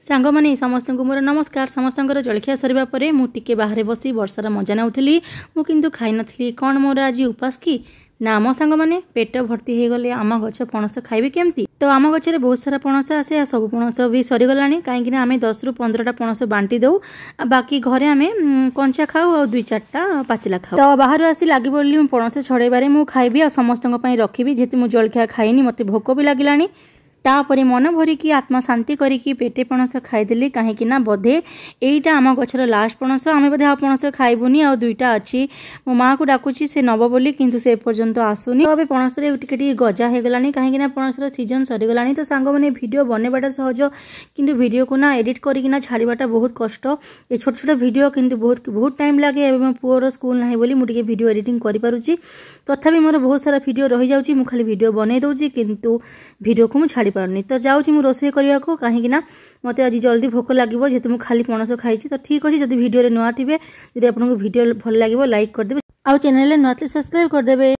सांग माने समस्त को मोर नमस्कार। समस्त जलखिया सरिबा परे मु टिके बाहर बसी वर्षार मजा नाउथली। मु किंतु खाई नथली। कौन मोर आज उपास की ना मो सांग माने पेट भर्ती हो गले आम गछ पणस खाइबे केमती। तो आम गछरे बहुत सारा पणस आसे सब पणस भी सरीगलानी कहीं आम 10 ରୁ 15टा पणस बांटी दऊ बाकी घरे आम कंचा खाऊ और 2-4टा पाचिला खाऊ। तो बाहर आसी लगी पड़ी पणस छड़ेबारे मु खाइबी और समस्त रखी जेहेतु मु जलखिया खाइनी मते भोक भी लगिलानी। तापरे मन भरिकी आत्मा शांति करिकी पेटे पणस खाईदेली कहीं बोधे एईटा आम गछर लास्ट पणस आम बोधे आ पणस खाइबुनी आ 2टा अच्छी मो माँ को डाकुची से नब बोली किंतु से पर्यंत आसुनी। तो पणस टिके गजा हो गलानी कहीं पणसर सीजन सरीगलानी। तो सांग मैंने भिडियो बनवाटा सहज किंतु भिडियो को ना एडिट करना छाड़ाटा बहुत कष्ट। ये छोट छोट भिडियो किंतु बहुत टाइम लगे। मो पुअर स्कूल ना बोली मुझे भिडियो एडिटिंग करें तथापि मोर बहुत सारा भिडियो रही जाऊँगी मु खाली भिडियो बनई दूसरी किंतु भिडियो को मुझे पारनी। तो जाऊँगी मु रोषे करने को कहीं मत आज जल्दी भोक लगे जेहेतु मुझे खाली पणस खाई। तो ठीक अच्छे जब भिडियो नुआ थे जब आपको भिडियो भल लगे लाइक करदे आ चैनल नुआ सब्सक्राइब करदे।